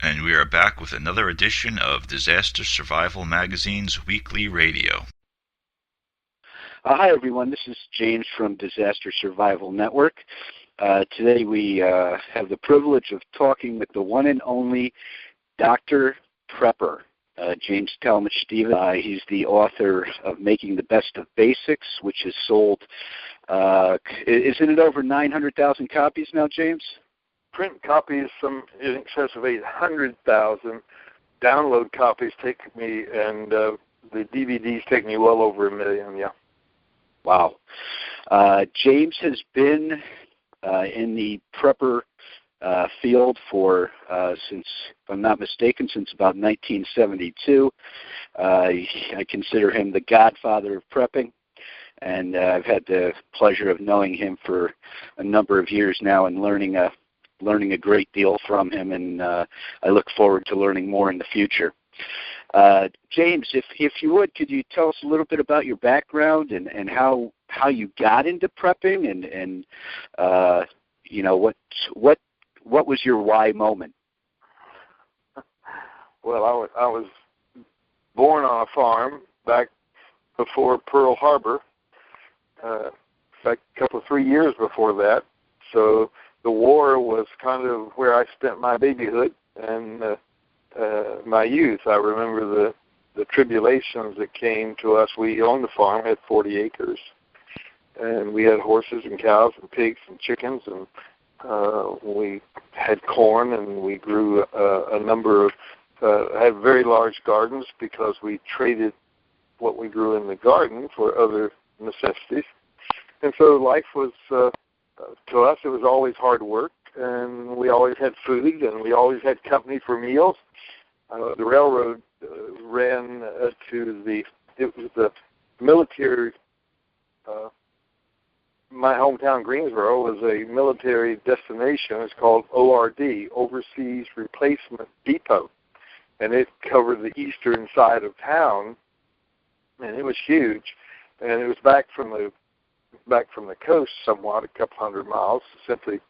and we are back with another edition of Disaster Survival Magazine's Weekly Radio. Hi, everyone. This is James from Disaster Survival Network. Today we have the privilege of talking with the one and only Dr. Prepper, James Talmadge Stevens. He's the author of Making the Best of Basics, which has sold, isn't it over 900,000 copies now, James? Print copies, some in excess of 800,000. Download copies take me, and the DVDs take me well over 1 million, yeah. Wow. James has been in the prepper field for, since, if I'm not mistaken, since about 1972. I consider him the godfather of prepping, and I've had the pleasure of knowing him for a number of years now and learning a great deal from him, and I look forward to learning more in the future. James, if you would, could you tell us a little bit about your background and how you got into prepping and you know, what was your why moment? Well, I was born on a farm back before Pearl Harbor, like a couple of 3 years before that. So the war was kind of where I spent my babyhood and my youth. I remember the tribulations that came to us. We owned the farm, had 40 acres, and we had horses and cows and pigs and chickens, and we had corn, and we grew a number of, had very large gardens because we traded what we grew in the garden for other necessities. And so life was, to us, it was always hard work, and we always had food, and we always had company for meals. The railroad ran it was the military, my hometown, Greensboro, was a military destination. It's called ORD, Overseas Replacement Depot, and it covered the eastern side of town, and it was huge. And it was back from the coast somewhat, a couple hundred miles, simply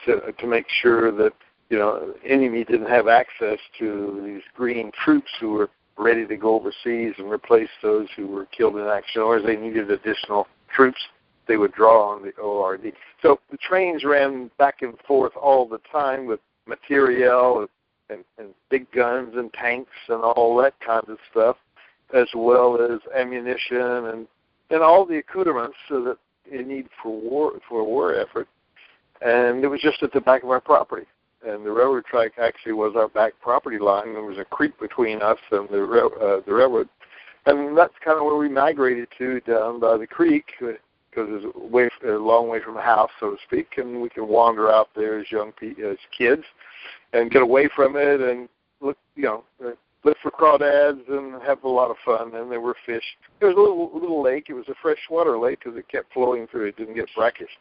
to make sure that, you know, enemy didn't have access to these green troops who were ready to go overseas and replace those who were killed in action, or as they needed additional troops, they would draw on the ORD. So the trains ran back and forth all the time with materiel and big guns and tanks and all that kind of stuff, as well as ammunition and all the accoutrements so that you need for a war effort. And it was just at the back of our property. And the railroad track actually was our back property line. There was a creek between us and the railroad. And that's kind of where we migrated to, down by the creek, because it's a long way from the house, so to speak, and we can wander out there as as kids and get away from it and look for crawdads and have a lot of fun. And there were fish. There was a little lake. It was a freshwater lake because it kept flowing through. It didn't get brackish.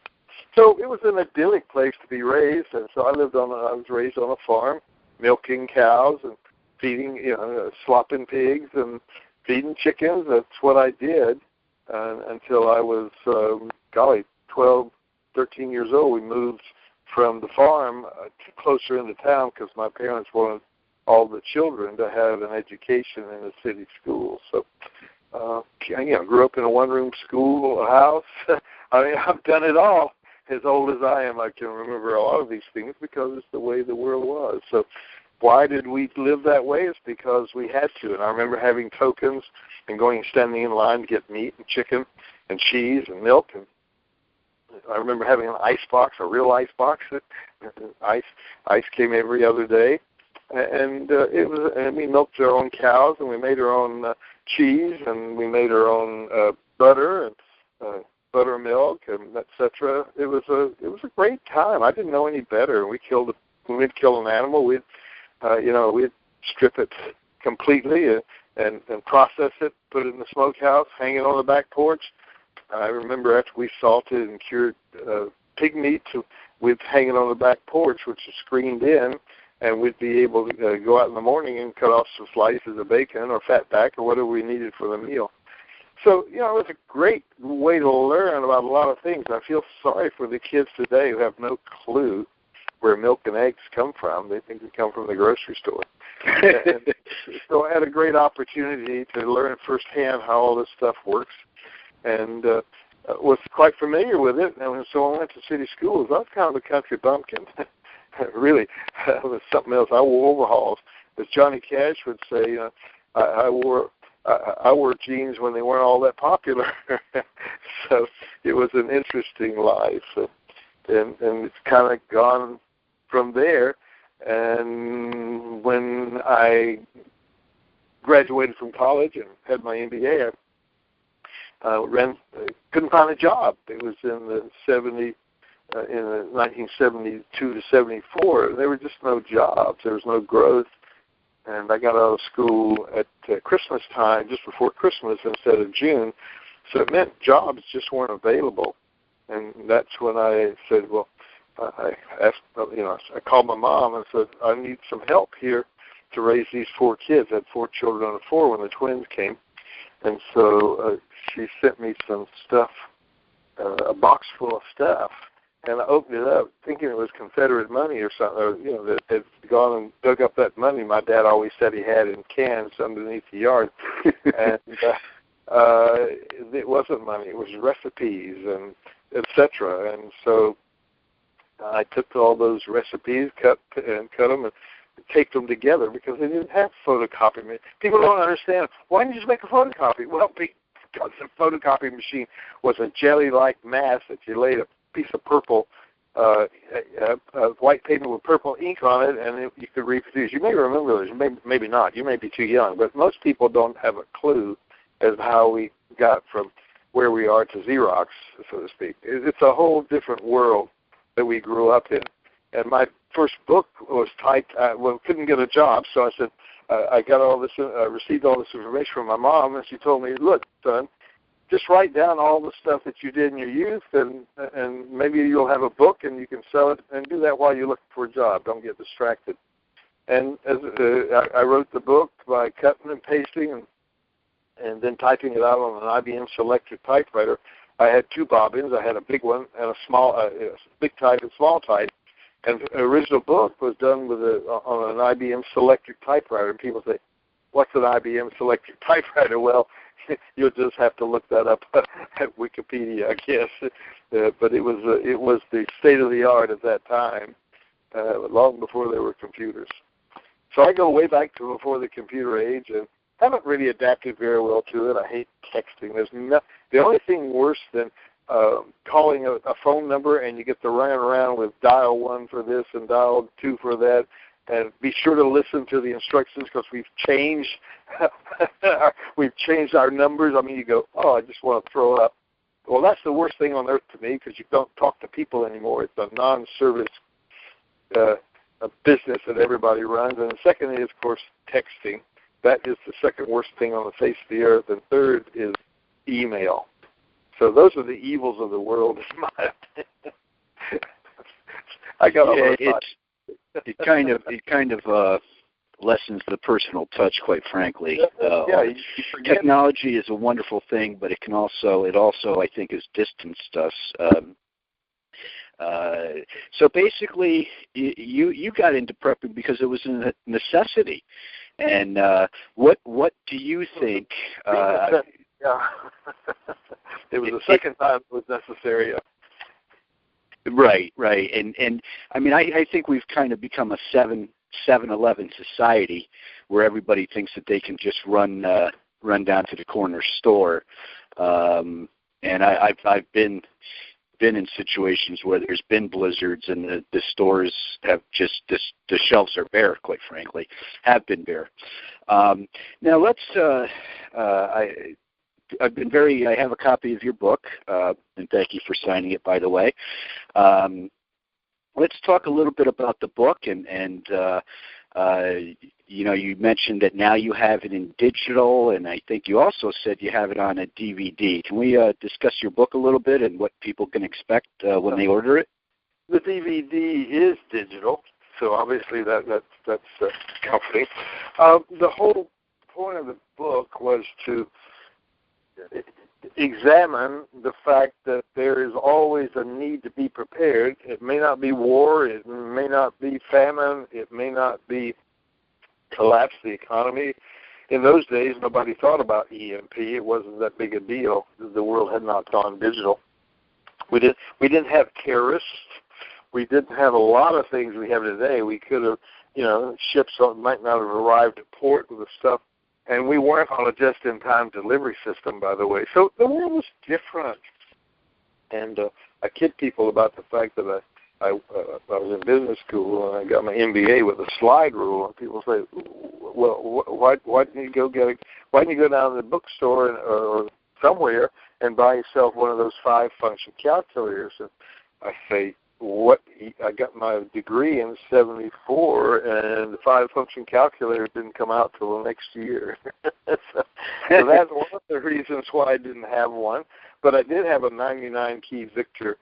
So it was an idyllic place to be raised, and so I was raised on a farm, milking cows and feeding, slopping pigs and feeding chickens. That's what I did until I was, 12, 13 years old. We moved from the farm closer into town because my parents wanted all the children to have an education in a city school. So, grew up in a one-room school, a house. I mean, I've done it all. As old as I am, I can remember a lot of these things because it's the way the world was. So why did we live that way? It's because we had to. And I remember having tokens and standing in line to get meat and chicken and cheese and milk. And I remember having an ice box, a real ice box. Ice came every other day. And we milked our own cows, and we made our own cheese, and we made our own butter and buttermilk and etc. It was a great time. I didn't know any better. When we'd kill an animal, we'd strip it completely and process it, put it in the smokehouse, hang it on the back porch. I remember after we salted and cured pig meat, we'd hang it on the back porch, which is screened in, and we'd be able to go out in the morning and cut off some slices of bacon or fatback or whatever we needed for the meal. So, it was a great way to learn about a lot of things. I feel sorry for the kids today who have no clue where milk and eggs come from. They think they come from the grocery store. And so I had a great opportunity to learn firsthand how all this stuff works, and was quite familiar with it. And so I went to city schools. I was kind of a country bumpkin. Really, it was something else. I wore overalls. As Johnny Cash would say, I wore jeans when they weren't all that popular. So it was an interesting life, and it's kind of gone from there. And when I graduated from college and had my MBA, I couldn't find a job. It was in the 1972 to 74. There were just no jobs. There was no growth. And I got out of school at Christmas time, just before Christmas instead of June. So it meant jobs just weren't available. And that's when I said, well, I called my mom and said, I need some help here to raise these 4 kids. I had 4 children on the floor when the twins came. And so she sent me some stuff, a box full of stuff. And I opened it up thinking it was Confederate money or something, or, that had gone and dug up that money my dad always said he had in cans underneath the yard. And it wasn't money. It was recipes and et cetera. And so I took all those recipes, cut them, and taped them together because they didn't have photocopy. People don't understand. Why didn't you just make a photocopy? Well, because the photocopy machine was a jelly-like mass that you laid a piece of purple, white paper with purple ink on it, and you could reproduce. You may remember those, maybe not. You may be too young, but most people don't have a clue as to how we got from where we are to Xerox, so to speak. It's a whole different world that we grew up in. And my first book was typed. Couldn't get a job, so I said, I got all this, received all this information from my mom, and she told me, look, son, just write down all the stuff that you did in your youth, and maybe you'll have a book and you can sell it, and do that while you're looking for a job. Don't get distracted. And I wrote the book by cutting and pasting and then typing it out on an IBM Selectric typewriter. I had 2 bobbins. I had a big one and a small, big type and small type. And the original book was done on an IBM Selectric typewriter. And people say, what's an IBM Selectric typewriter? Well, you'll just have to look that up at Wikipedia, I guess. But it was the state of the art at that time, long before there were computers. So I go way back to before the computer age, and haven't really adapted very well to it. I hate texting. The only thing worse than calling a phone number and you get to run around with dial 1 for this and dial 2 for that, and be sure to listen to the instructions because we've changed our numbers. I mean, you go, oh, I just want to throw up. Well, that's the worst thing on earth to me because you don't talk to people anymore. It's a non-service a business that everybody runs. And the second is, of course, texting. That is the second worst thing on the face of the earth. And third is email. So those are the evils of the world, in my opinion. I got it kind of lessens the personal touch, quite frankly. You forget. Technology is a wonderful thing, but it also I think has distanced us. So basically, you got into prepping because it was a necessity. And what do you think? Yeah, it was the second time it was necessary. Right, and I mean, I think we've kind of become a 7-Eleven society where everybody thinks that they can just run down to the corner store, and I've been in situations where there's been blizzards and the stores have just the shelves are bare, quite frankly, have been bare. Now let's. I have a copy of your book, and thank you for signing it, by the way. Let's talk a little bit about the book, and you mentioned that now you have it in digital, and I think you also said you have it on a DVD. Can we discuss your book a little bit and what people can expect when they order it? The DVD is digital, so obviously that's comforting. The whole point of the book was to examine the fact that there is always a need to be prepared. It may not be war, it may not be famine, it may not be collapse of the economy. In those days, nobody thought about EMP. It wasn't that big a deal. The world had not gone digital. We didn't have terrorists. We didn't have a lot of things we have today. We could have, ships might not have arrived at port with the stuff. And we weren't on a just-in-time delivery system, by the way. So the world was different. And I kid people about the fact that I was in business school and I got my MBA with a slide rule. And people say, "Well, why didn't you go down to the bookstore or somewhere and buy yourself one of those 5-function calculators?" And I say, "What? I got my degree in '74, and the 5-function calculator didn't come out till the next year." So that's one of the reasons why I didn't have one. But I did have a 99-key Victor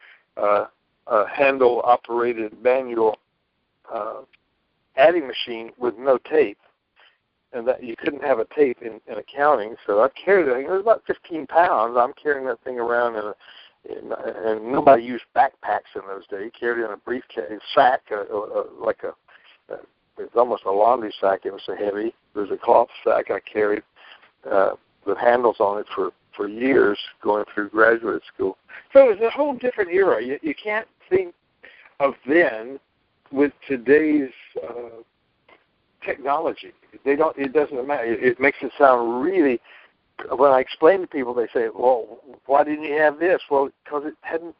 handle-operated manual adding machine with no tape, and that you couldn't have a tape in accounting. So I carried it. It was about 15 pounds. I'm carrying that thing around and nobody used backpacks in those days. You carried it in a briefcase, sack, it was almost a laundry sack. It was so heavy. It was a cloth sack I carried with handles on it for years going through graduate school. So it was a whole different era. You can't think of then with today's technology. It doesn't matter. It makes it sound really. When I explain to people, they say, "Well, why didn't you have this?" Well, because it hadn't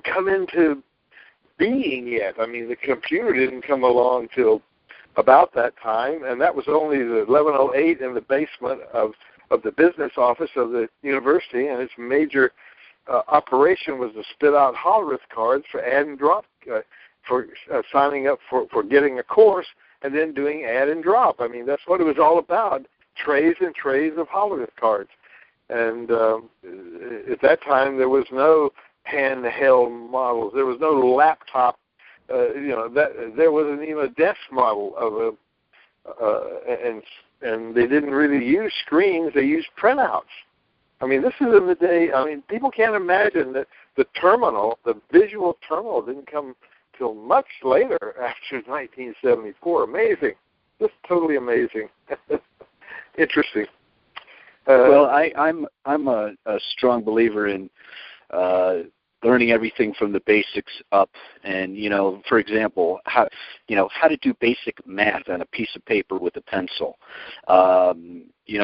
come into being yet. I mean, the computer didn't come along till about that time, and that was only the 1108 in the basement of the business office of the university, and its major operation was to spit out Hollerith cards for add and drop, for signing up for getting a course, and then doing add and drop. I mean, that's what it was all about. Trays and trays of Hollerith cards. And at that time, there was no handheld models. There was no laptop. There wasn't even a desk model of and they didn't really use screens. They used printouts. I mean, this is in the day. I mean, people can't imagine that the visual terminal, didn't come till much later after 1974. Amazing, just totally amazing. Interesting. Well, I'm a strong believer in learning everything from the basics up, and for example, how to do basic math on a piece of paper with a pencil.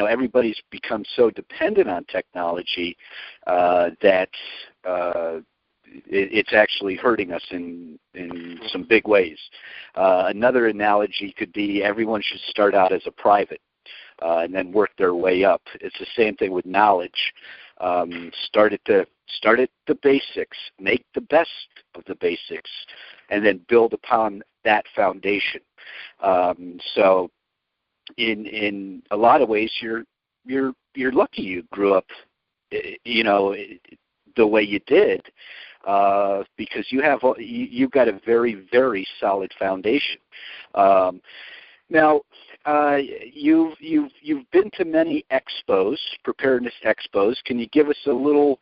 Everybody's become so dependent on technology that it's actually hurting us in some big ways. Another analogy could be everyone should start out as a private. And then work their way up. It's the same thing with knowledge. Start at the basics, make the best of the basics, and then build upon that foundation. So, in a lot of ways, you're lucky you grew up, the way you did, because you've got a very, very solid foundation. Now, you've been to many expos, preparedness expos. Can you give us a little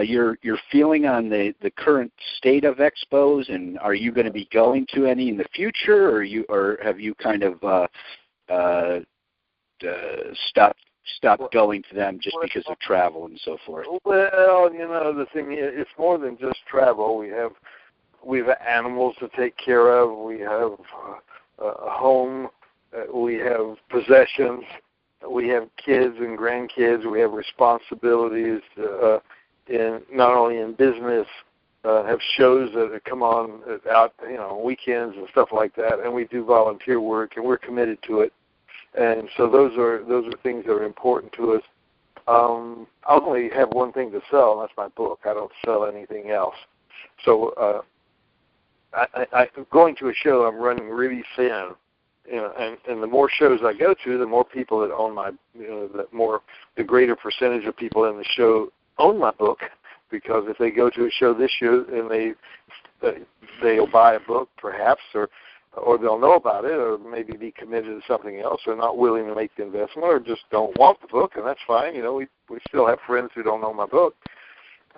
your feeling on the current state of expos, and are you going to be going to any in the future, or have you kind of stopped going to them just because of travel and so forth? Well, the thing is, it's more than just travel. We have animals to take care of. We have a home. We have possessions, we have kids and grandkids, we have responsibilities not only in business, have shows that come on out, weekends and stuff like that, and we do volunteer work, and we're committed to it. And so those are things that are important to us. I only have one thing to sell, and that's my book. I don't sell anything else. So going to a show, I'm running really thin. And the more shows I go to, the more people that own the greater percentage of people in the show own my book, because if they go to a show this year and they'll buy a book perhaps, or or they'll know about it, or maybe be committed to something else, or not willing to make the investment, or just don't want the book, and that's fine. We still have friends who don't know my book.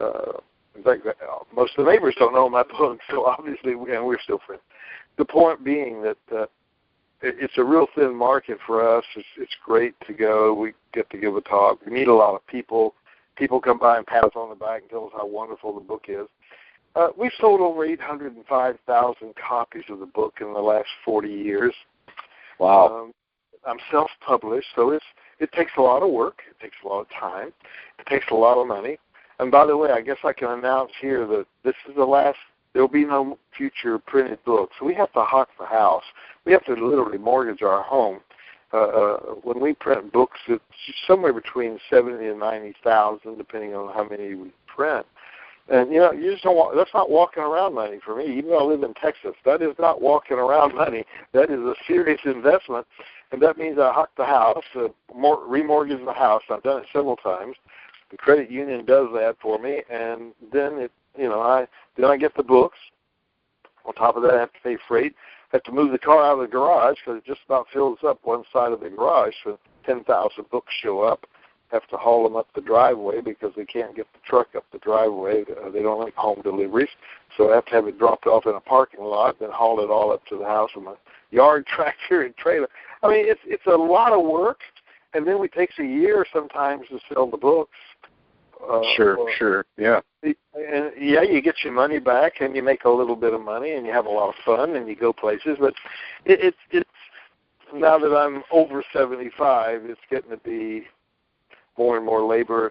In fact, most of the neighbors don't know my book, so obviously we're still friends. The point being that it's a real thin market for us. It's great to go. We get to give a talk. We meet a lot of people. People come by and pat us on the back and tell us how wonderful the book is. We've sold over 805,000 copies of the book in the last 40 years. Wow. I'm self-published, so it takes a lot of work. It takes a lot of time. It takes a lot of money. And by the way, I guess I can announce here that this is the last. There will be no future printed books. We have to hawk the house. We have to literally mortgage our home. When we print books, it's somewhere between 70 and 90,000, depending on how many we print. And, you just don't that's not walking around money for me. Even though I live in Texas, that is not walking around money. That is a serious investment, and that means I hawk the house, remortgage the house. I've done it several times. The credit union does that for me, and then I get the books. On top of that, I have to pay freight. I have to move the car out of the garage because it just about fills up one side of the garage. So 10,000 books show up. Have to haul them up the driveway because they can't get the truck up the driveway. They don't like home deliveries, so I have to have it dropped off in a parking lot, then haul it all up to the house with my yard tractor and trailer. I mean, it's a lot of work, and then it takes a year sometimes to sell the books. Sure, yeah. And you get your money back, and you make a little bit of money, and you have a lot of fun, and you go places. But it's now that I'm over 75, it's getting to be more and more labor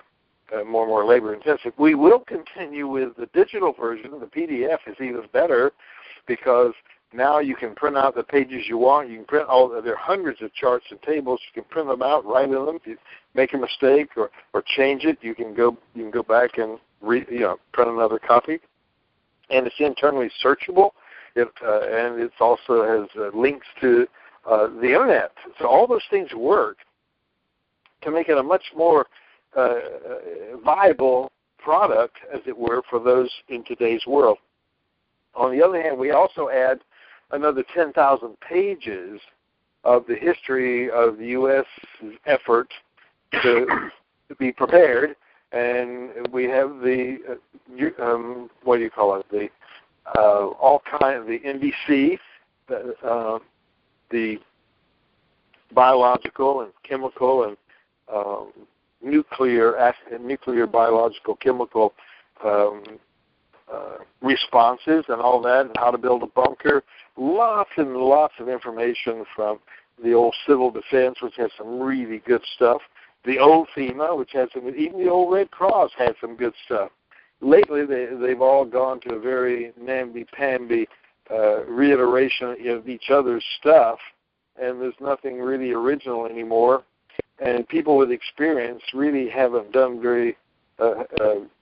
intensive. We will continue with the digital version. The PDF is even better because now you can print out the pages you want. You can print there are hundreds of charts and tables. You can print them out, write in them. If you make a mistake or change it, you can go back and print another copy. And it's internally searchable. And it also has links to the internet. So all those things work to make it a much more viable product, as it were, for those in today's world. On the other hand, we also add another 10,000 pages of the history of the U.S. effort to be prepared, and we have the all kind of the NBC, the biological and chemical and nuclear biological chemical responses and all that, and how to build a bunker. Lots and lots of information from the old civil defense, which has some really good stuff. The old FEMA, which has some, even the old Red Cross had some good stuff. Lately, they've all gone to a very namby-pamby reiteration of each other's stuff, and there's nothing really original anymore. And people with experience really haven't done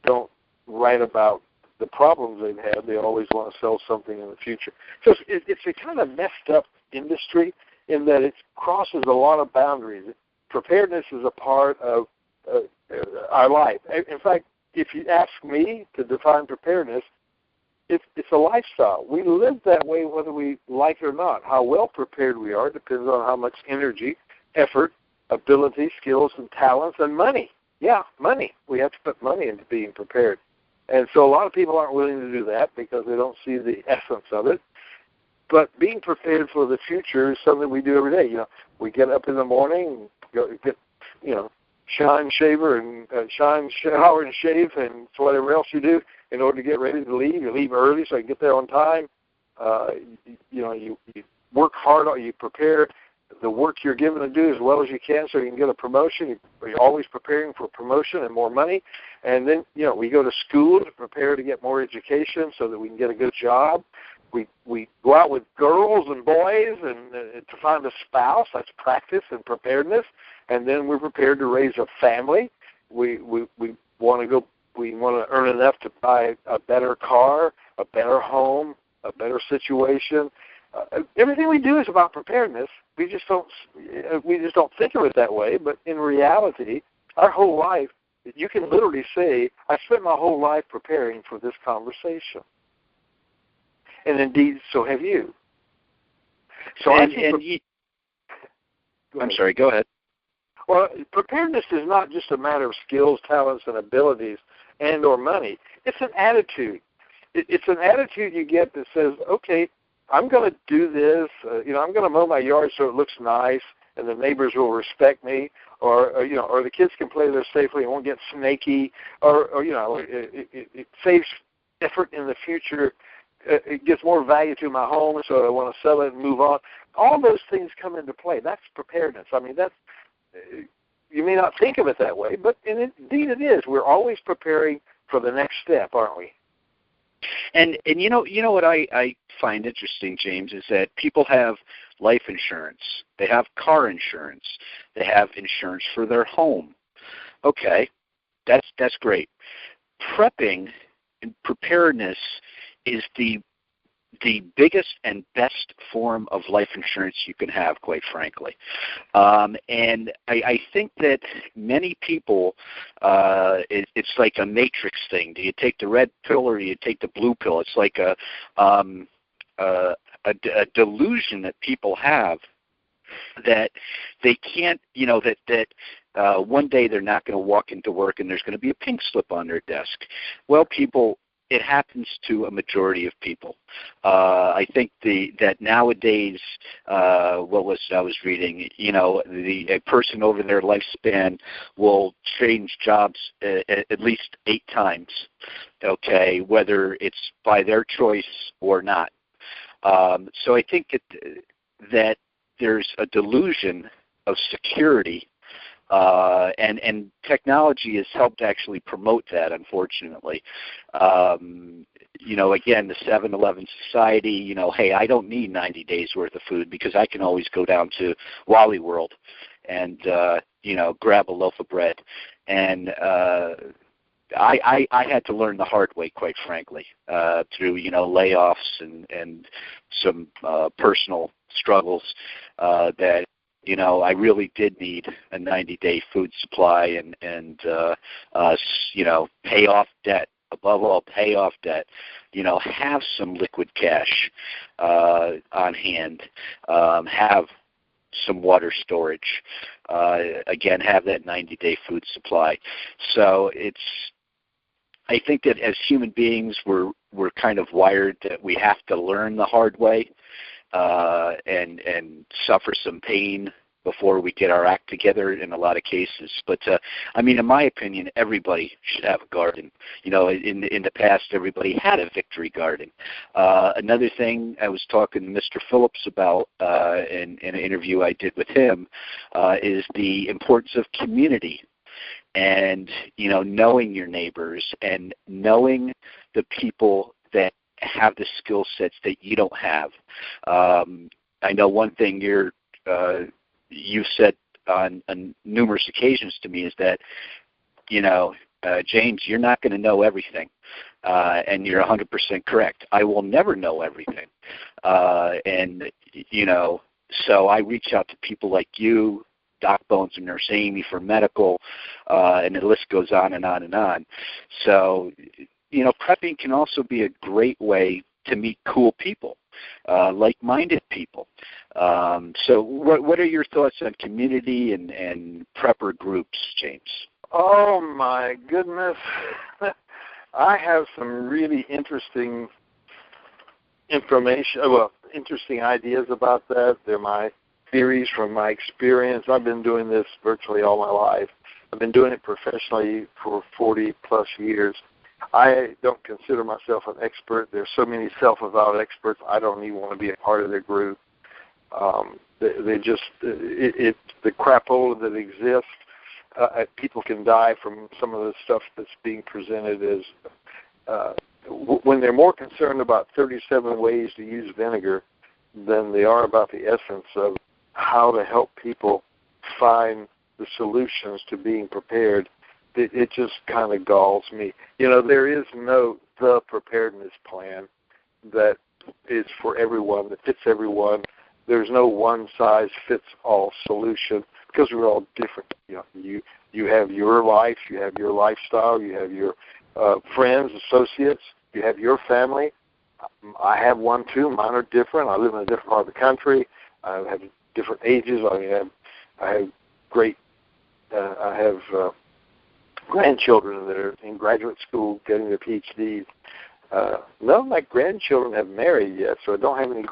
don't write about the problems they've had. They always want to sell something in the future. So it's a kind of messed up industry in that it crosses a lot of boundaries. Preparedness is a part of our life. In fact, if you ask me to define preparedness, it's a lifestyle. We live that way whether we like it or not. How well prepared we are depends on how much energy, effort, ability, skills, and talents, and money. Yeah, money. We have to put money into being prepared. And so a lot of people aren't willing to do that because they don't see the essence of it. But being prepared for the future is something we do every day. We get up in the morning, go get, shower and shave, and whatever else you do in order to get ready to leave. You leave early so you get there on time. You work hard. You prepare the work you're given to do as well as you can so you can get a promotion. You're always preparing for promotion and more money. And then, we go to school to prepare to get more education so that we can get a good job. We go out with girls and boys and to find a spouse. That's practice and preparedness. And then we're prepared to raise a family. We want to earn enough to buy a better car, a better home, a better situation. Everything we do is about preparedness. We just don't think of it that way. But in reality, our whole life, you can literally say, I spent my whole life preparing for this conversation. And indeed, so have you. So I'm sorry, go ahead. Well, preparedness is not just a matter of skills, talents, and abilities and or money. It's an attitude. It's an attitude you get that says, okay, I'm going to do this. I'm going to mow my yard so it looks nice, and the neighbors will respect me, or the kids can play there safely and won't get snaky, or it saves effort in the future. It gets more value to my home, so I want to sell it and move on. All those things come into play. That's preparedness. I mean, you may not think of it that way, but indeed it is. We're always preparing for the next step, aren't we? And you know what I find interesting, James, is that people have life insurance, they have car insurance, they have insurance for their home. Okay, that's great. Prepping and preparedness is the biggest and best form of life insurance you can have, quite frankly. And I think that many people, it's like a matrix thing. Do you take the red pill or do you take the blue pill? It's like a delusion that people have that they can't, that one day they're not going to walk into work and there's going to be a pink slip on their desk. Well, it happens to a majority of people. I think that nowadays, I was reading, a person over their lifespan will change jobs at least 8 times, okay, whether it's by their choice or not. So I think that there's a delusion of security, and technology has helped actually promote that, unfortunately. Again, the 7-Eleven society, hey, I don't need 90 days worth of food because I can always go down to Wally World and, grab a loaf of bread. And I had to learn the hard way, quite frankly, through, layoffs and some personal struggles that, I really did need a 90-day food supply and pay off debt. Above all, pay off debt. Have some liquid cash on hand. Have some water storage. Again, have that 90-day food supply. So I think that as human beings, we're kind of wired that we have to learn the hard way. And suffer some pain before we get our act together in a lot of cases. But, in my opinion, everybody should have a garden. In the past, everybody had a victory garden. Another thing I was talking to Mr. Phillips about in an interview I did with him is the importance of community. And, knowing your neighbors and knowing the people that have the skill sets that you don't have. I know one thing you've said on numerous occasions to me is that, James, you're not going to know everything, and you're 100% correct. I will never know everything. So I reach out to people like you, Doc Bones and Nurse Amy for medical, and the list goes on and on and on. So, prepping can also be a great way to meet cool people, like-minded people. So what are your thoughts on community and prepper groups, James? Oh, my goodness. I have some really interesting interesting ideas about that. They're my theories from my experience. I've been doing this virtually all my life. I've been doing it professionally for 40-plus years. I don't consider myself an expert. There's so many self-avowed experts. I don't even want to be a part of their group. The crapola that exists, people can die from some of the stuff that's being presented as when they're more concerned about 37 ways to use vinegar than they are about the essence of how to help people find the solutions to being prepared. It just kind of galls me. There is the preparedness plan that is for everyone, that fits everyone. There's no one-size-fits-all solution because we're all different. You have your life, you have your lifestyle, you have your friends, associates, you have your family. I have one too. Mine are different. I live in a different part of the country. I have different ages. I have great. I have grandchildren that are in graduate school getting their PhDs. None of my grandchildren have married yet, so I won't have any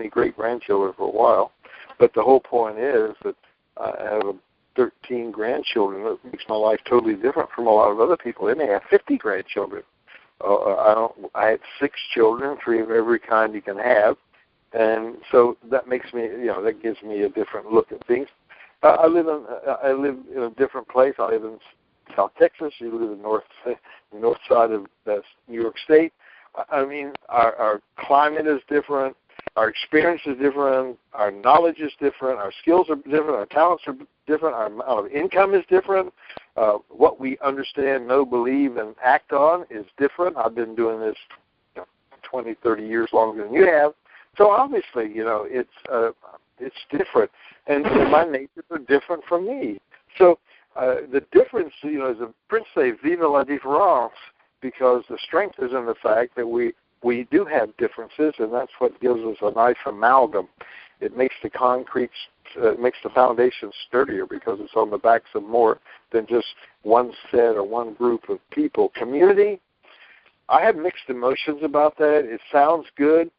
great grandchildren for a while. But the whole point is that I have 13 grandchildren. That makes my life totally different from a lot of other people. They may have 50 grandchildren. I had 6 children, 3 of every kind you can have, and so that makes me, that gives me a different look at things. I live in a different place. I live in South Texas. You live in the north side of New York State. I mean, our climate is different. Our experience is different. Our knowledge is different. Our skills are different. Our talents are different. Our amount of income is different. What we understand, know, believe, and act on is different. I've been doing this 20, 30 years longer than you have. So obviously, it's different. And my neighbors are different from me. So the difference, is the French say, vive la différence, because the strength is in the fact that we do have differences, and that's what gives us a nice amalgam. It makes the makes the foundation sturdier because it's on the backs of more than just one set or one group of people. Community, I have mixed emotions about that. It sounds good.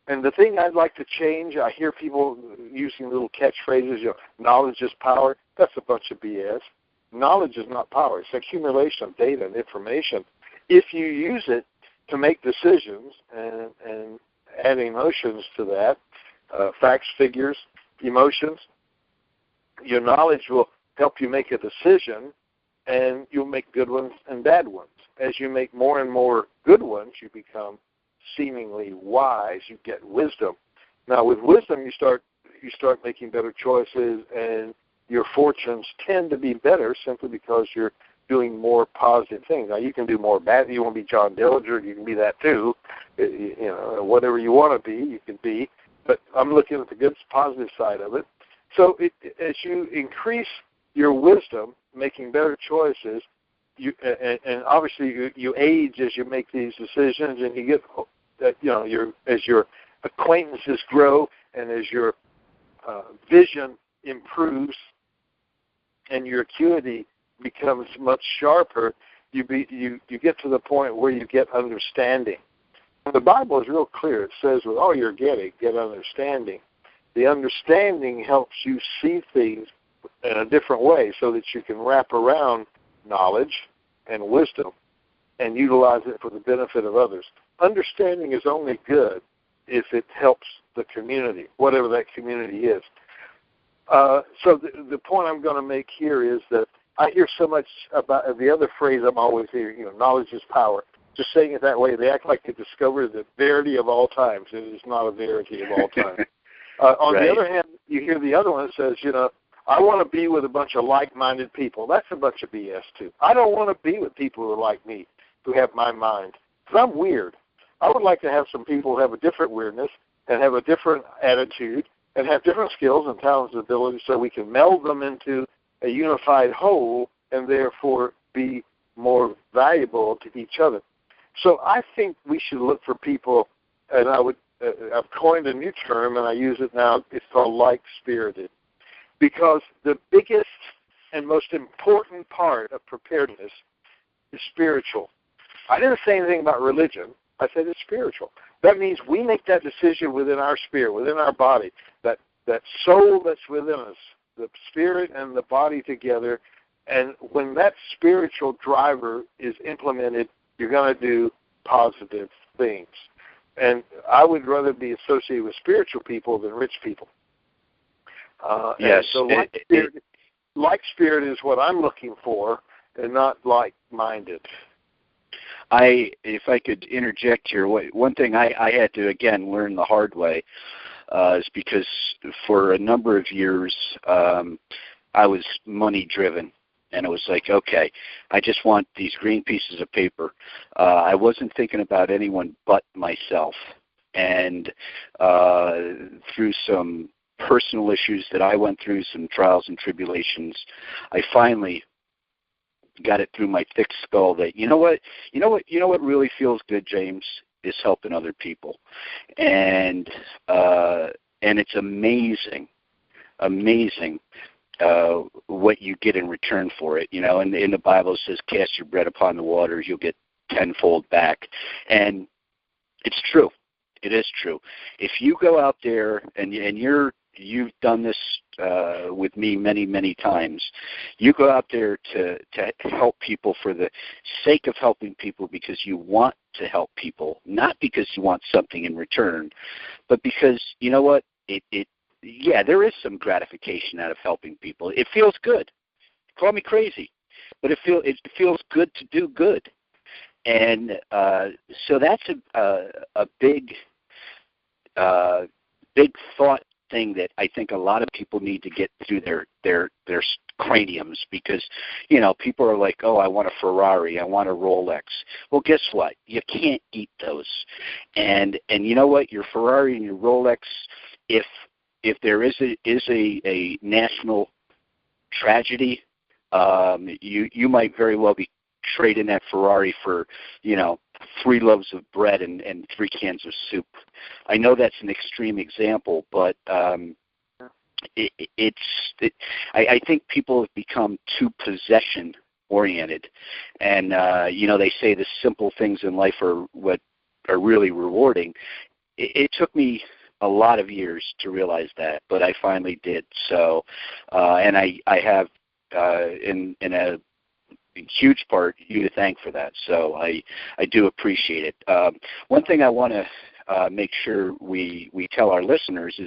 And the thing I'd like to change, I hear people using little catchphrases, knowledge is power. That's a bunch of BS. Knowledge is not power. It's accumulation of data and information. If you use it to make decisions and add emotions to that, facts, figures, emotions, your knowledge will help you make a decision, and you'll make good ones and bad ones. As you make more and more good ones, you become seemingly wise. You get wisdom. Now, with wisdom, you start making better choices, and your fortunes tend to be better simply because you're doing more positive things. Now, you can do more bad. You want to be John Dillinger, you can be that too. Whatever you want to be, you can be. But I'm looking at the good, positive side of it. So as you increase your wisdom, making better choices, and obviously you age as you make these decisions, and you get as your acquaintances grow and as your vision improves and your acuity becomes much sharper, you get to the point where you get understanding. The Bible is real clear. It says, with all you're getting, get understanding. The understanding helps you see things in a different way so that you can wrap around knowledge and wisdom and utilize it for the benefit of others. Understanding is only good if it helps the community, whatever that community is. So the point I'm going to make here is that I hear so much about the other phrase I'm always hearing, knowledge is power. Just saying it that way, they act like they discovered the verity of all times. It is not a verity of all time. On the other hand, you hear the other one that says, I want to be with a bunch of like-minded people. That's a bunch of BS, too. I don't want to be with people who are like me, who have my mind, because I'm weird. I would like to have some people who have a different weirdness and have a different attitude and have different skills and talents and abilities so we can meld them into a unified whole and therefore be more valuable to each other. So I think we should look for people, and I've coined a new term, and I use it now. It's called like-spirited, because the biggest and most important part of preparedness is spiritual. I didn't say anything about religion. I said it's spiritual. That means we make that decision within our spirit, within our body, that soul that's within us, the spirit and the body together, and when that spiritual driver is implemented, you're going to do positive things. And I would rather be associated with spiritual people than rich people. Yes. So like-spirit is what I'm looking for, and not like-minded. If I could interject here, one thing I had to, again, learn the hard way is because for a number of years I was money-driven. And it was like, okay, I just want these green pieces of paper. I wasn't thinking about anyone but myself. And through some personal issues that I went through, some trials and tribulations, I finally got it through my thick skull that you know what really feels good, James, is helping other people, and it's amazing what you get in return for it. And in the Bible it says, "Cast your bread upon the waters; you'll get tenfold back," and it's true. It is true. If you go out there and you've done this with me many, many times. You go out there to help people for the sake of helping people because you want to help people, not because you want something in return, but because, you know what, yeah, there is some gratification out of helping people. It feels good. Call me crazy, but it feels good to do good. And so that's a big thought thing that I think a lot of people need to get through their craniums, because people are like, oh, I want a Ferrari, I want a Rolex. Well, guess what? You can't eat those. And you know what? Your Ferrari and your Rolex, if there is a national tragedy, you might very well be trading that Ferrari for 3 loaves of bread and 3 cans of soup. I know that's an extreme example, but I think people have become too possession oriented, and they say the simple things in life are what are really rewarding. It took me a lot of years to realize that, but I finally did. So, and I have in a huge part you to thank for that. So I do appreciate it. One thing I want to make sure we tell our listeners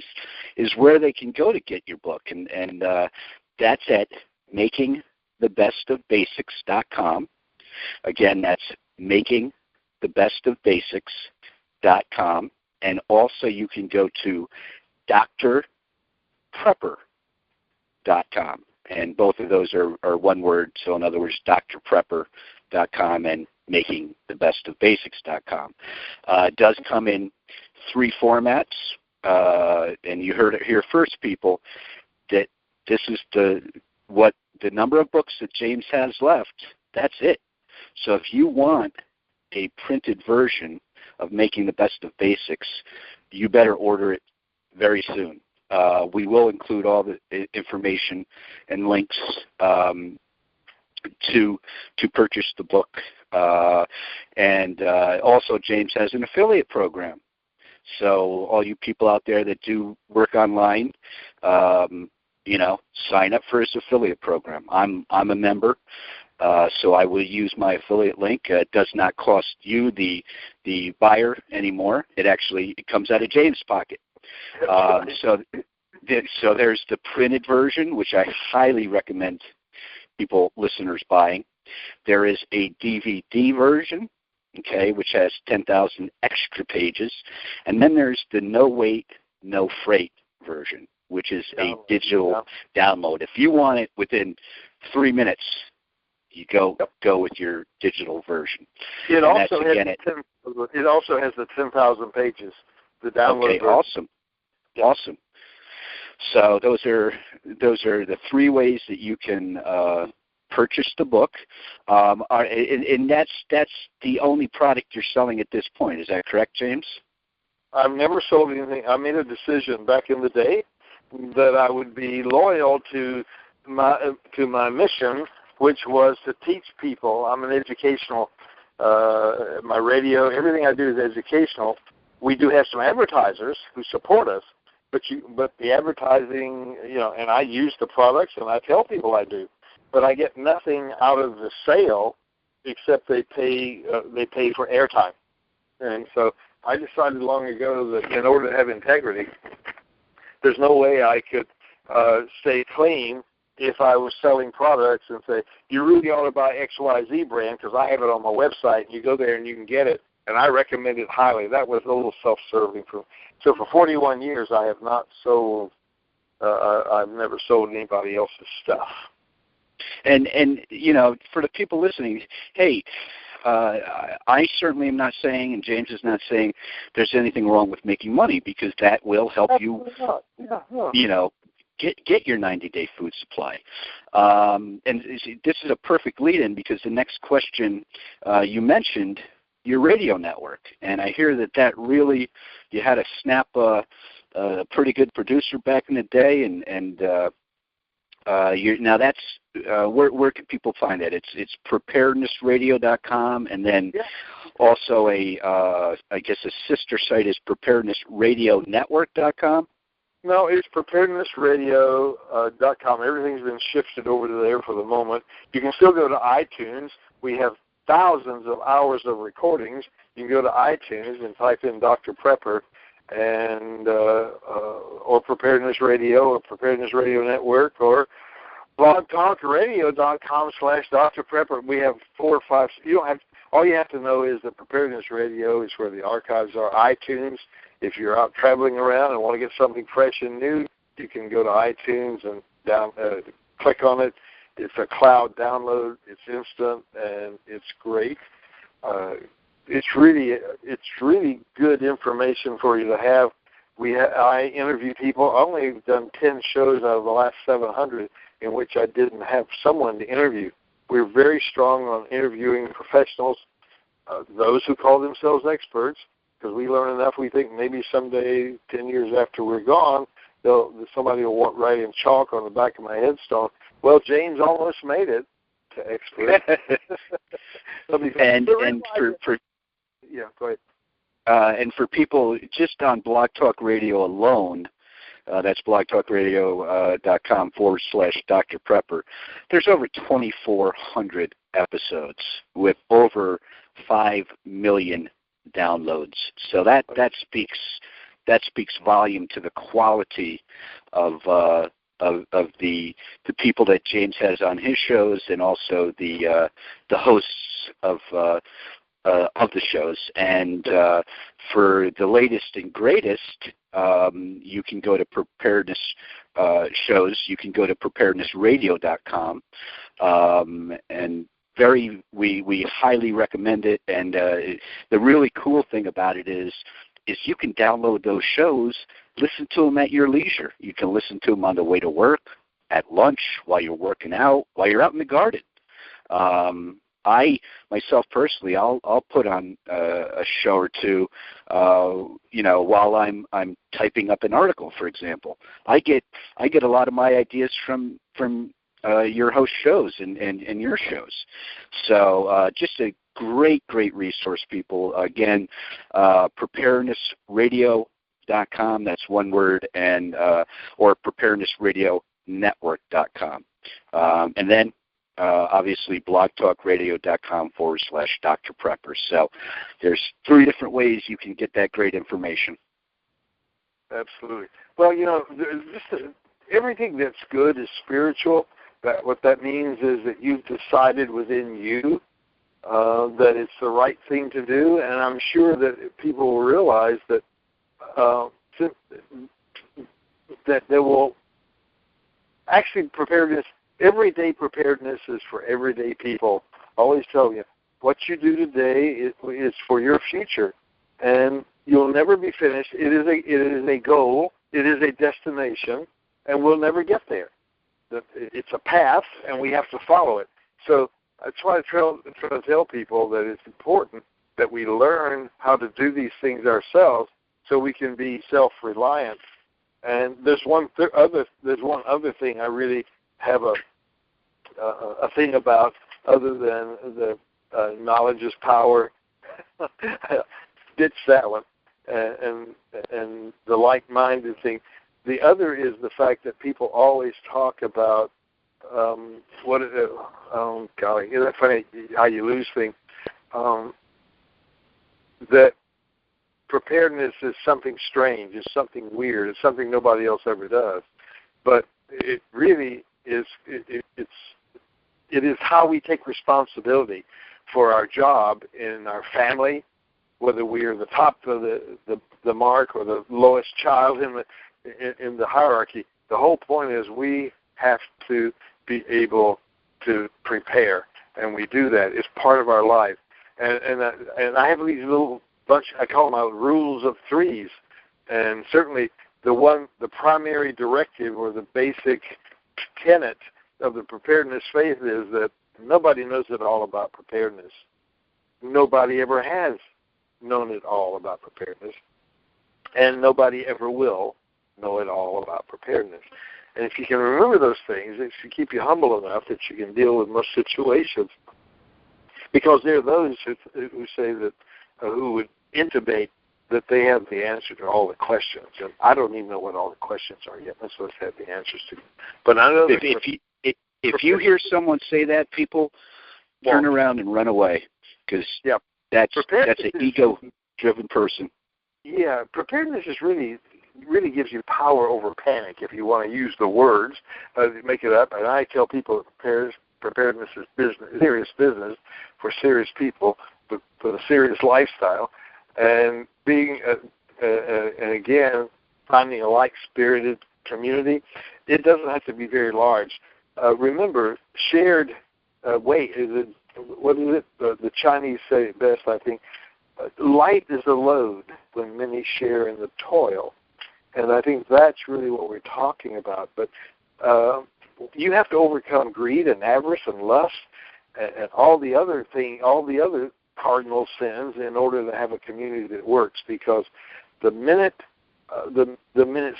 is where they can go to get your book, and that's at makingthebestofbasics.com. Again, that's makingthebestofbasics.com, and also you can go to docprepper.com. And both of those are one word. So in other words, docprepper.com and makingthebestofbasics.com. It does come in 3 formats. And you heard it here first, people, that this is the number of books that James has left. That's it. So if you want a printed version of Making the Best of Basics, you better order it very soon. We will include all the information and links to purchase the book. And also James has an affiliate program. So all you people out there that do work online, sign up for his affiliate program. I'm a member. So I will use my affiliate link. It does not cost you, the buyer, anymore. It comes out of James' pocket. So there's the printed version, which I highly recommend listeners buying. There is a DVD version, okay, which has 10,000 extra pages. And then there's the no weight, no freight version, which is a digital download. If you want it within 3 minutes, you go with your digital version. It also has the 10,000 pages. The download. Okay, awesome. Awesome. So those are the 3 ways that you can purchase the book, and that's the only product you're selling at this point. Is that correct, James? I've never sold anything. I made a decision back in the day that I would be loyal to my mission, which was to teach people. I'm an educational. My radio, everything I do is educational. We do have some advertisers who support us. But the advertising, and I use the products, and I tell people I do, but I get nothing out of the sale except they pay for airtime. And so I decided long ago that in order to have integrity, there's no way I could stay clean if I was selling products and say, you really ought to buy XYZ brand because I have it on my website, and you go there and you can get it, and I recommend it highly. That was a little self-serving for me. So for 41 years, I have not sold. I've never sold anybody else's stuff. And for the people listening, hey, I certainly am not saying, and James is not saying, there's anything wrong with making money, because that will help you. Get your 90-day food supply. And this is a perfect lead-in, because the next question you mentioned your radio network. And I hear that really, you had to snap a pretty good producer back in the day, and now that's where can people find it? It's preparednessradio.com, and then also I guess a sister site is preparednessradionetwork.com. No, it's preparednessradio.com. Everything's been shifted over to there for the moment. You can still go to iTunes. We have thousands of hours of recordings. You can go to iTunes and type in Dr. Prepper and or Preparedness Radio or Preparedness Radio Network or blogtalkradio.com/Dr. Prepper. We have 4 or 5. All you have to know is that Preparedness Radio is where the archives are. iTunes. If you're out traveling around and want to get something fresh and new, you can go to iTunes and click on it. It's a cloud download. It's instant and it's great. It's really good information for you to have. I interview people. I've only done 10 shows out of the last 700 in which I didn't have someone to interview. We're very strong on interviewing professionals, those who call themselves experts, because we learn enough. We think maybe someday, 10 years after we're gone, somebody will write in chalk on the back of my headstone, well, James almost made it to expert. Yeah, go ahead. And for people just on Blog Talk Radio alone, that's blogtalkradio.com/Dr. Prepper. There's over 2,400 episodes with over 5 million downloads. So that speaks volume to the quality of the people that James has on his shows, and also the hosts of the shows. And for the latest and greatest, you can go to Preparedness shows. You can go to preparednessradio.com, and we highly recommend it. And the really cool thing about it is you can download those shows, listen to them at your leisure. You can listen to them on the way to work, at lunch, while you're working out, while you're out in the garden. I myself personally, I'll put on a show or two, while I'm typing up an article, for example. I get a lot of my ideas from your host shows and your shows. So just a great resource, people. Again, preparednessradio.com. That's one word, and or preparednessradionetwork.com, and then. Obviously, blogtalkradio.com/Dr. Prepper. So there's 3 different ways you can get that great information. Absolutely. Well, everything that's good is spiritual. What that means is that you've decided within you that it's the right thing to do, and I'm sure that people will realize that they will actually preparedness. Everyday preparedness is for everyday people. I always tell you, what you do today is for your future, and you'll never be finished. It is a goal. It is a destination, and we'll never get there. It's a path, and we have to follow it. So I try to tell people that it's important that we learn how to do these things ourselves, so we can be self-reliant. And there's one other thing I really have a thing about, other than the knowledge is power. Ditch that one, and the like-minded thing. The other is the fact that people always talk about isn't that funny how you lose things? That preparedness is something strange, it's something weird, it's something nobody else ever does. But it really is. It is how we take responsibility for our job in our family, whether we are the top of the mark or the lowest child in the hierarchy. The whole point is we have to be able to prepare, and we do that. It's part of our life. And I have these little bunch. I call them rules of 3s, and certainly the primary directive or the basic tenet of the preparedness faith is that nobody knows it all about preparedness. nobody ever has known it all about preparedness, and nobody ever will know it all about preparedness. And if you can remember those things, it should keep you humble enough that you can deal with most situations. Because there are those who say that, who would intimate that they have the answer to all the questions. And I don't even know what all the questions are yet. Let's have the answers to. But I know if you hear someone say that, people turn around and run away, because that's an ego-driven person. Yeah, preparedness is really gives you power over panic, if you want to use the words, make it up. And I tell people that preparedness is business, serious business for serious people, but for a serious lifestyle. And being, and again, finding a like-spirited community, it doesn't have to be very large. Remember, shared weight, what is it? The Chinese say it best, I think. Light is a load when many share in the toil. And I think that's really what we're talking about. But you have to overcome greed and avarice and lust and all the other cardinal sins in order to have a community that works. Because the minute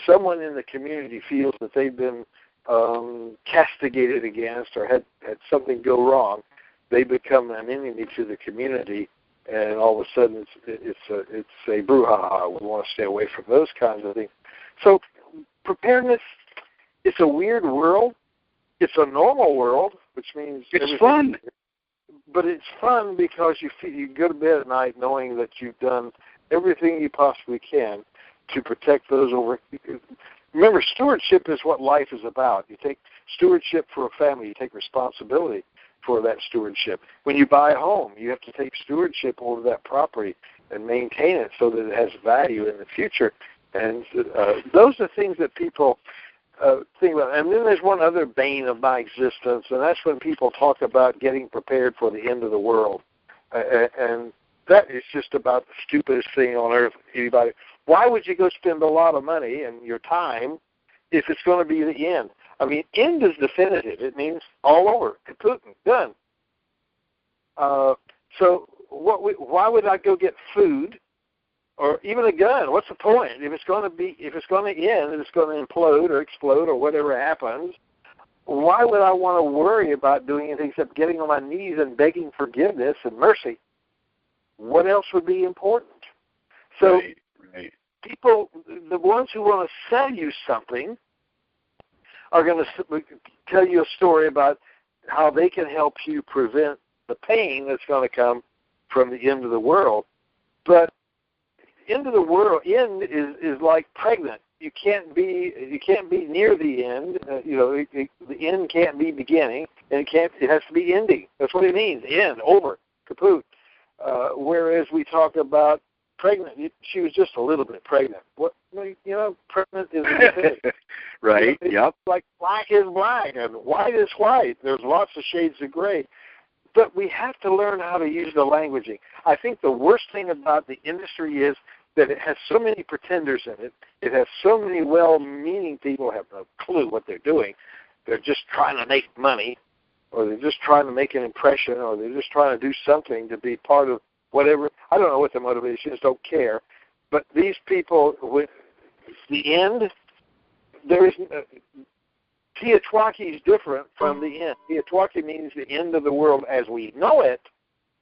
someone in the community feels that they've been castigated against or had something go wrong, they become an enemy to the community. And all of a sudden, it's a brouhaha. We want to stay away from those kinds of things. So preparedness, it's a weird world. It's a normal world, which means it's fun. But it's fun because you go to bed at night knowing that you've done everything you possibly can to protect those over. Remember, stewardship is what life is about. You take stewardship for a family. You take responsibility for that stewardship. When you buy a home, you have to take stewardship over that property and maintain it so that it has value in the future. And those are things that people think about. And then there's one other bane of my existence, and that's when people talk about getting prepared for the end of the world. And that is just about the stupidest thing on earth. Anybody? Why would you go spend a lot of money and your time if it's going to be the end? I mean, end is definitive. It means all over, kaput, done. So why would I go get food or even a gun? What's the point? If it's going to end and it's going to implode or explode or whatever happens, why would I want to worry about doing anything except getting on my knees and begging forgiveness and mercy? What else would be important? So right. People, the ones who want to sell you something, are going to tell you a story about how they can help you prevent the pain that's going to come from the end of the world. But end of the world, end is like pregnant. You can't be near the end. The end can't be beginning, and it has to be ending. That's what it means. End, over, kaput. Whereas we talk about pregnant, she was just a little bit pregnant. Pregnant is right. Yep. Like black is black and white is white. There's lots of shades of gray. But we have to learn how to use the languaging. I think the worst thing about the industry is that it has so many pretenders in it. It has so many well-meaning people who have no clue what they're doing. They're just trying to make money, or they're just trying to make an impression, or they're just trying to do something to be part of whatever. I don't know what the motivation is, don't care. But these people, with the end, there is Teotihuacan is different from the end. Teotihuacan means the end of the world as we know it,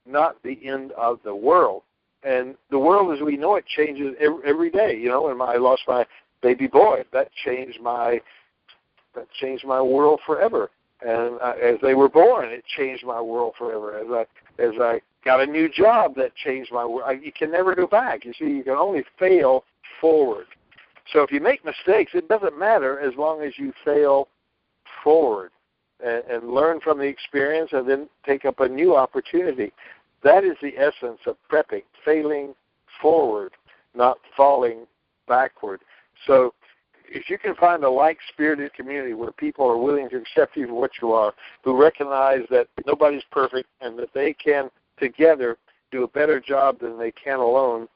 not the end of the world. And the world as we know it changes every day. When I lost my baby boy, that changed my world forever. And as they were born, it changed my world forever. As I got a new job, that changed my world. You can never go back. You see, you can only fail forward. So if you make mistakes, it doesn't matter as long as you fail forward and learn from the experience and then take up a new opportunity. That is the essence of prepping, failing forward, not falling backward. So if you can find a like-spirited community where people are willing to accept you for what you are, who recognize that nobody's perfect and that they can together do a better job than they can alone,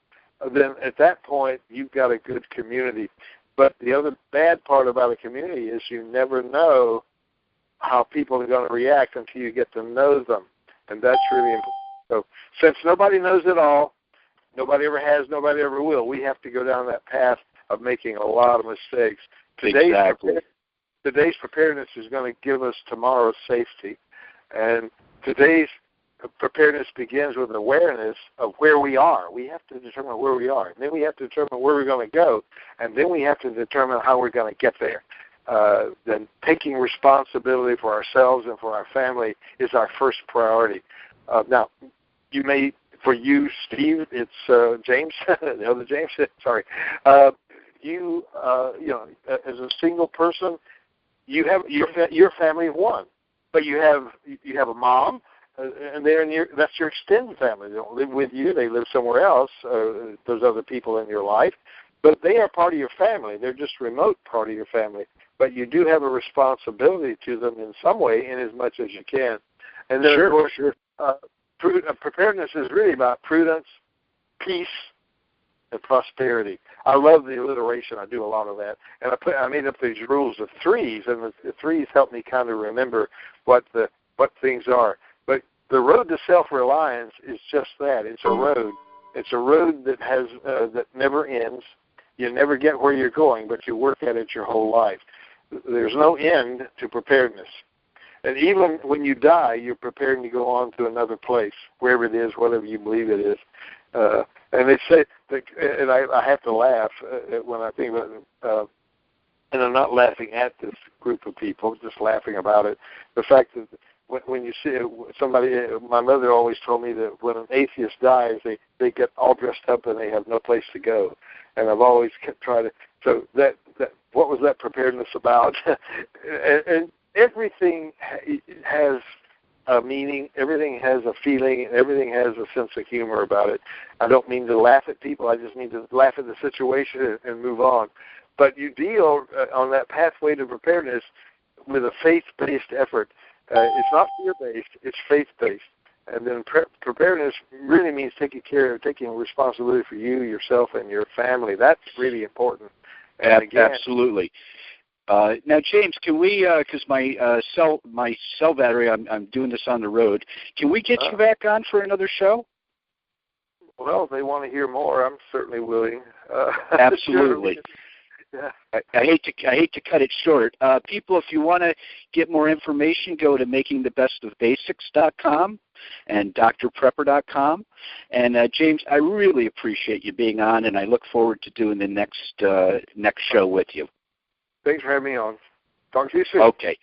then at that point you've got a good community. But the other bad part about a community is you never know how people are going to react until you get to know them. And that's really important. So since nobody knows it all, nobody ever has, nobody ever will, we have to go down that path of making a lot of mistakes. Today's preparedness is going to give us tomorrow's safety. And today's preparedness begins with awareness of where we are. We have to determine where we are. And then we have to determine where we're going to go. And then we have to determine how we're going to get there. Then taking responsibility for ourselves and for our family is our first priority. Now, for you, Steve, it's James, the other James, sorry. You know, as a single person, you have your family of one, but you have a mom, and that's your extended family. They don't live with you; they live somewhere else. Those other people in your life, but they are part of your family. They're just a remote part of your family, but you do have a responsibility to them in some way, in as much as you can. And then, of course, preparedness is really about prudence, peace, and prosperity. I love the alliteration. I do a lot of that. And I made up these rules of threes, and the threes help me kind of remember what things are. But the road to self-reliance is just that. It's a road. It's a road that has that never ends. You never get where you're going, but you work at it your whole life. There's no end to preparedness. And even when you die, you're preparing to go on to another place, wherever it is, whatever you believe it is. And they say, and I have to laugh when I think about it, and I'm not laughing at this group of people, just laughing about it. The fact that when you see somebody, my mother always told me that when an atheist dies, they get all dressed up and they have no place to go. And I've always tried to, so that what was that preparedness about? and everything has a meaning, everything has a feeling, and everything has a sense of humor about it. I don't mean to laugh at people, I just mean to laugh at the situation and move on. But you deal on that pathway to preparedness with a faith-based effort. It's not fear-based, it's faith-based. And then preparedness really means taking responsibility for you, yourself, and your family. That's really important. And again, absolutely. Now, James, can we? Because my cell battery, I'm doing this on the road. Can we get you back on for another show? Well, if they want to hear more, I'm certainly willing. Absolutely. Sure. Yeah. I hate to cut it short. People, if you want to get more information, go to makingthebestofbasics.com and docprepper.com. And James, I really appreciate you being on, and I look forward to doing the next show with you. Thanks for having me on. Talk to you soon. Okay.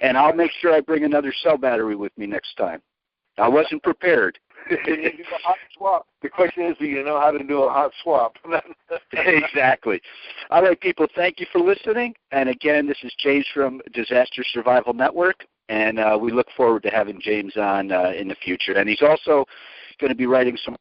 And I'll make sure I bring another cell battery with me next time. I wasn't prepared. Can you do a hot swap? The question is, do you know how to do a hot swap? Exactly. All right, people, thank you for listening. And again, this is James from Disaster Survival Network, and we look forward to having James on in the future. And he's also going to be writing some